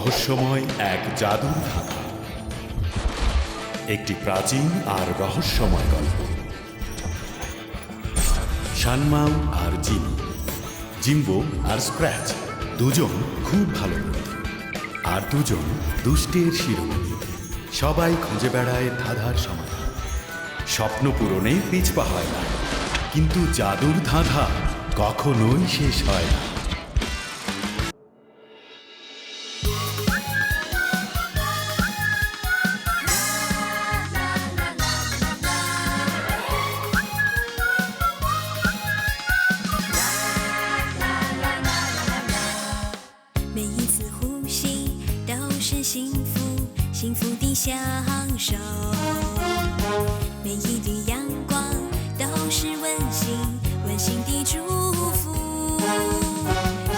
রহস্যময় এক জাদুর ধাঁধা, একটি প্রাচীন আর রহস্যময় গল্প। সানমাউ আর জিমি, জিম্বো আর স্ক্র্যাচ দুজন খুব ভালো বন্ধু, আর দুজন দুষ্টের শিরোমণি। সবাই খুঁজে বেড়ায় ধাঁধার সমাধান। স্বপ্ন পূরণে পিছপা হয় না, কিন্তু জাদুর ধাঁধা কখনোই শেষ হয় না।每一次呼吸都是幸福，幸福的享受。每一缕阳光都是温馨，温馨的祝福。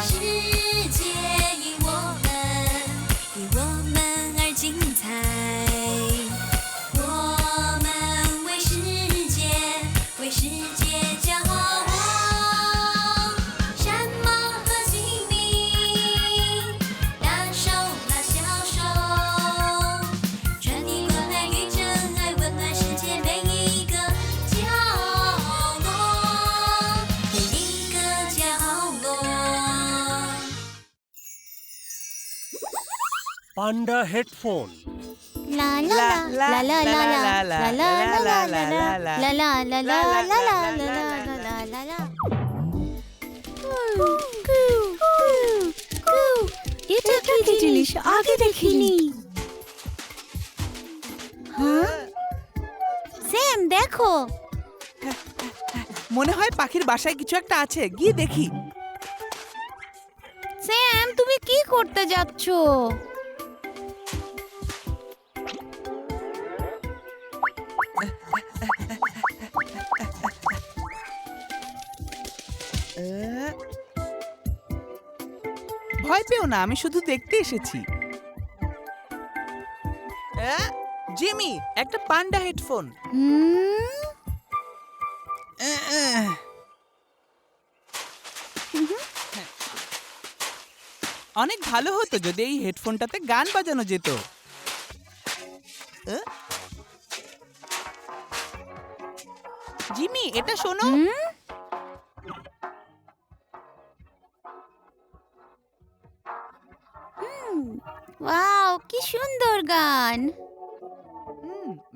世界因我们而精彩，我们为世界骄傲。山猫和吉米，大手拉小手，传递关爱与真爱，温暖世界每一个角落，每一个角落。পান্ডা headphone. La la la la la la la la la la la la la la la la la la. এটা কি জিনিস আগে দেখিনি? হ্যাঁ স্যাম দেখো, মনে হয় পাখির বাসায় কিছু একটা আছে, গিয়ে দেখি। স্যাম তুমি কি করতে যাচ্ছ? ভয় পেও না, আমি শুধু দেখতে এসেছি। জিমি, একটা পান্ডা হেডফোন। অনেক ভালো হতো যদি এই হেডফোনটাতে গান বাজানো যেত। জিমি, এটা শোনো। ওয়াও কি সুন্দর গান।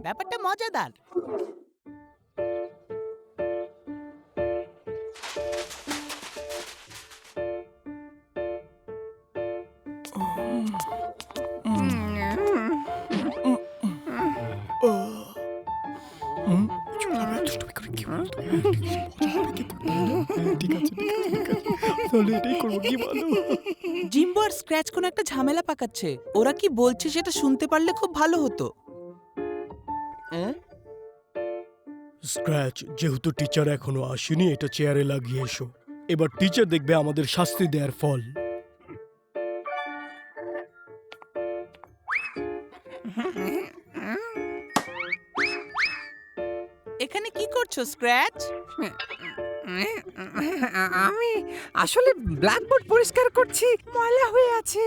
ব্যাপারটা মজাদার। জিম্বো আর স্ক্র্যাচ কোনো একটা ঝামেলা পাকাচ্ছে। ওরা কি বলছে সেটা শুনতে পারলে খুব ভালো হতো। স্ক্র্যাচ, যেহেতু টিচার এখনো আসেনি, এটা চেয়ারে লাগিয়ে এসো। এবার টিচার দেখবে আমাদের শাস্তি দেওয়ার ফল। এখানে কি করছো স্ক্র্যাচ? আমি আসলে ব্ল্যাকবোর্ড পরিষ্কার করছি, ময়লা হয়ে আছে।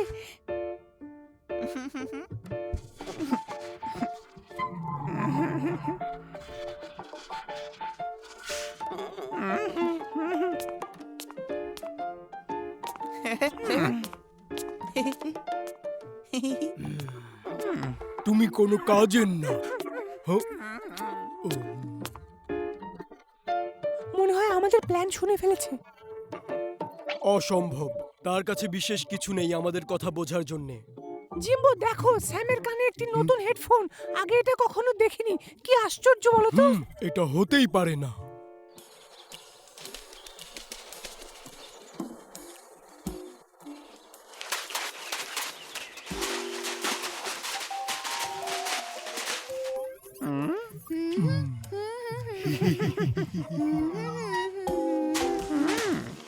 তুমি কোনো কাজের না। মনে হয় আমাদের প্ল্যান শুনে ফেলেছে। অসম্ভব, তার কাছে বিশেষ কিছু নেই আমাদের কথা বোঝার জন্যে। জিম্বো দেখো, স্যামের কানে একটি নতুন হেডফোন, আগে এটা কখনো দেখিনি। কি আশ্চর্য বলো তো। এটা হতেই পারে না।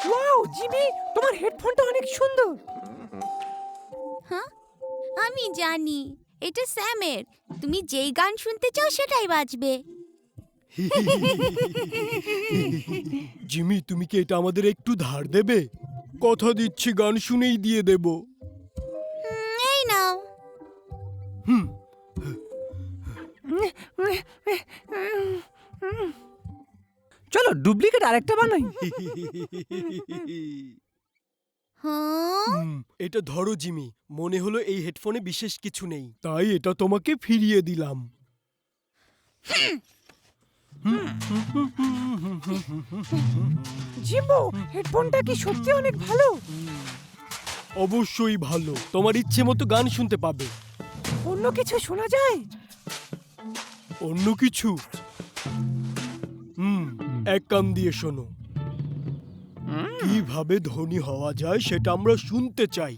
ওয়াও জিমি, তোমার হেডফোনটা অনেক সুন্দর। হ্যাঁ আমি জানি এটা স্যামের। তুমি যেই গান শুনতে চাও সেটাই বাজবে। জিমি, তুমি কি এটা আমাদের একটু ধার দেবে? কথা দিচ্ছি গান শুনেই দিয়ে দেব। এই নাও চলো ডুপ্লিকেট আরেকটা বানাই। হ্যাঁ এটা ধরো জিমি, মনে হলো এই হেডফোনে বিশেষ কিছু নেই, তাই এটা তোমাকে ফিরিয়ে দিলাম। জিম্বো, হেডফোনটা কি সত্যি অনেক ভালো? অবশ্যই ভালো, তোমার ইচ্ছে মতো গান শুনতে পাবে। অন্য কিছু শোনা যায়? অন্য কিছু? এক কান দিয়ে শোনো। কিভাবে ধনী হওয়া যায় সেটা আমরা শুনতে চাই।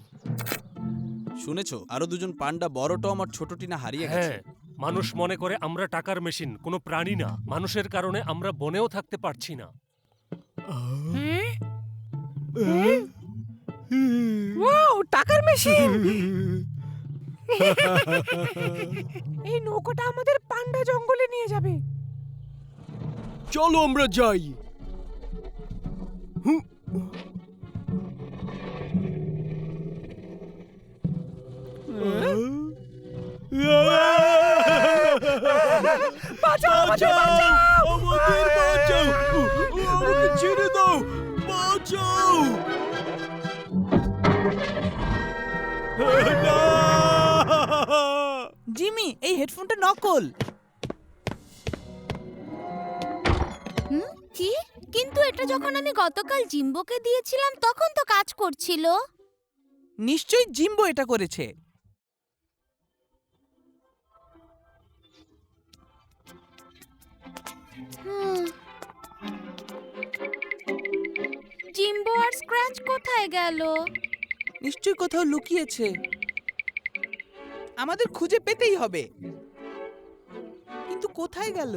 শুনেছো আরো দুজন পান্ডা বড় টম আর ছোট টিনা হারিয়ে গেছে। হ্যাঁ, মানুষ মনে করে আমরা টাকার মেশিন, কোনো প্রাণী না। মানুষের কারণে আমরা বনেও থাকতে পারছি না। ওয়াও, টাকার মেশিন! এই নৌকাটা আমাদের পান্ডা জঙ্গলে নিয়ে যাবে। চলো আমরা যাই। আমাদের বাঁচাও! আমাকে ছেড়ে দাও! বাঁচাও! না! জিমি, এই হেডফোনটা নকল। কি? কিন্তু এটা যখন আমি গতকাল জিম্বোকে দিয়েছিলাম তখন তো কাজ করছিল। নিশ্চয়ই জিম্বো এটা করেছে। জিম্বো আর স্ক্র্যাচ কোথায় গেল? নিশ্চয়ই কোথাও লুকিয়েছে। আমাদের খুঁজে পেতেই হবে। কিন্তু কোথায় গেল?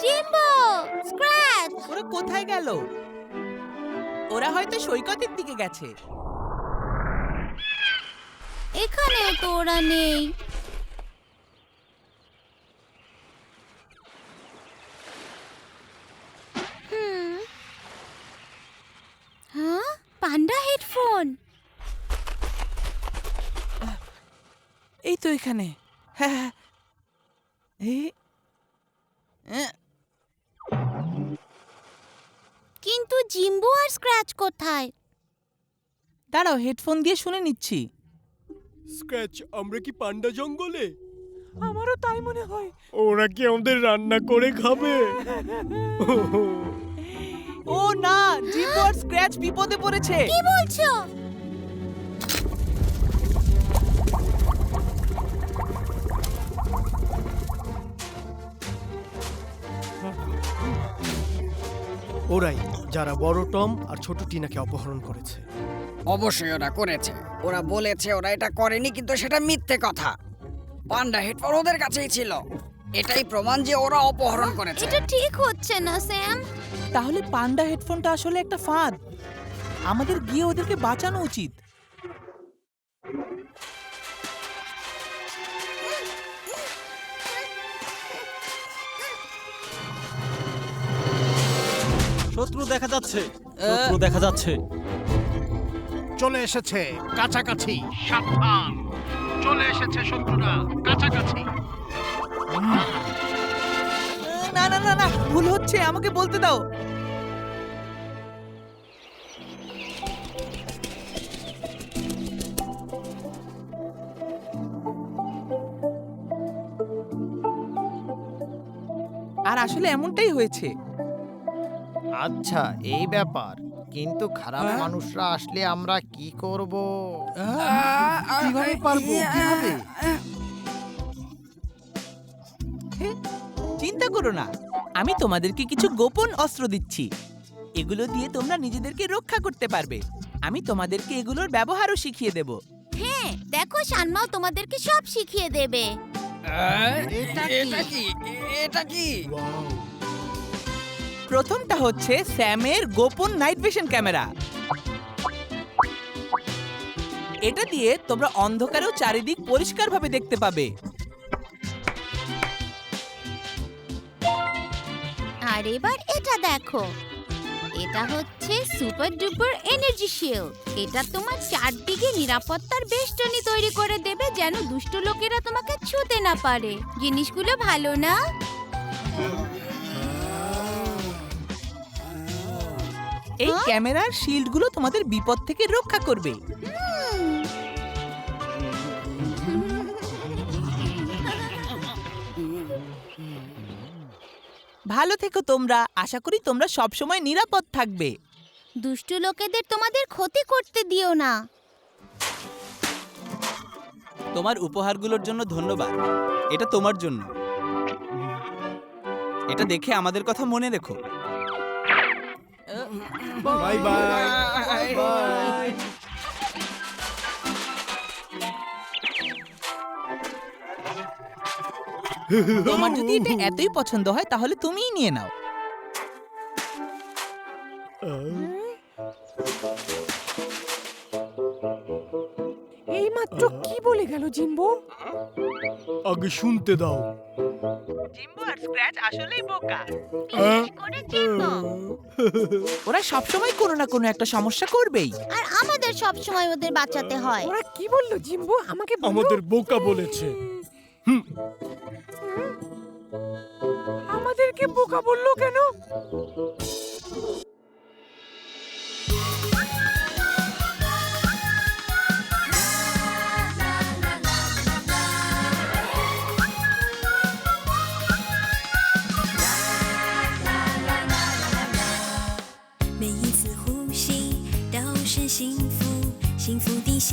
Jimbo, scratch! ওরা কোথায় গেল? ওরা হয়তো সৈকতের দিকে গেছে। এখানেও তো ওরা নেই। হ্যাঁ, পান্ডা হেডফোন। এই তো এখানে। হ্যাঁ। কিন্তু জিম্বো আর স্ক্র্যাচ কোথায়? দাঁড়াও, হেডফোন দিয়ে শুনে নিচ্ছি। স্ক্র্যাচ, আমরা কি পান্ডা জঙ্গলে? আমারও তাই মনে হয়। ওরা কি আমাদের রান্না করে খাবে? ও না, জিম্বো আর স্ক্র্যাচ বিপদে পড়েছে। কি বলছো? ওরাই যারা বড় টম আর ছোট টিনাকে অপহরণ করেছে। অবশ্যই ওরা করেছে। ওরা বলেছে ওরা এটা করেনি, কিন্তু সেটা মিথ্যে কথা। পান্ডা হেডফোন ওদের কাছেই ছিল। এটাই প্রমাণ যে ওরা অপহরণ করেছে। এটা ঠিক হচ্ছে না, স্যাম। তাহলে পান্ডা হেডফোনটা আসলে একটা ফাঁদ। আমাদের গিয়ে ওদেরকে বাঁচানো উচিত। শত্রু দেখা যাচ্ছে, শত্রু দেখা যাচ্ছে। চলে এসেছে কাছাকাছি, সাবধান! চলে এসেছে শত্রুরা কাছাকাছি। না না না না, ভুল হচ্ছে, আমাকে বলতে দাও। আর আসলে এমনটাই হয়েছে। আচ্ছা, এই ব্যাপার। কিন্তু খারাপ মানুষরা আসলে আমরা কি করব? কিভাবে পারবো? কিভাবে? চিন্তা করো না, আমি তোমাদেরকে কিছু গোপন অস্ত্র দিচ্ছি। এগুলো দিয়ে তোমরা নিজেদেরকে রক্ষা করতে পারবে। আমি তোমাদেরকে এগুলোর ব্যবহারও শিখিয়ে দেব। হ্যাঁ, দেখো শানমাও তোমাদেরকে সব শিখিয়ে দেবে। এটা কি? প্রথমটা হচ্ছে স্যামের গোপন নাইট ভিশন ক্যামেরা। এটা দিয়ে তোমরা অন্ধকারেও চারিদিক পরিষ্কারভাবে দেখতে পাবে। আর এবার এটা দেখো। এটা হচ্ছে সুপার ডুপার এনার্জি শিল্ড। এটা তোমার চারদিকে নিরাপত্তার বেষ্টনী তৈরি করে দেবে, যেন দুষ্ট লোকেরা তোমাকে ছুঁতে না পারে। জিনিসগুলো ভালো না? এই ক্যামেরার শিল্ডগুলো তোমাদের বিপদ থেকে রক্ষা করবে। ভালো থেকো তোমরা। আশা করি তোমরা সব সময় নিরাপদ থাকবে। দুষ্ট লোকেদের তোমাদের ক্ষতি করতে দিও না। তোমার উপহারগুলোর জন্য ধন্যবাদ। এটা তোমার জন্য। এটা দেখে আমাদের কথা মনে রেখো। Bye bye. তোমার যদি এটা এতই পছন্দ হয় তাহলে তুমিই নিয়ে নাও। এইমাত্র কি বলে গেল জিম্বো? আগে শুনতে দাও। জিম্বো আর স্ক্র্যাচ আসলেই বোকা। করে চিনবো। ওরা সবসময় কোনো না কোনো একটা সমস্যা করবেই। আর আমাদের সব সময় ওদের বাঁচাতে হয়। ওরা কি বললো জিম্বো? আমাকে বললো? আমাদের বোকা বলেছে। আমাদেরকে বোকা বললো কেন?每一次呼吸都是幸福，幸福的小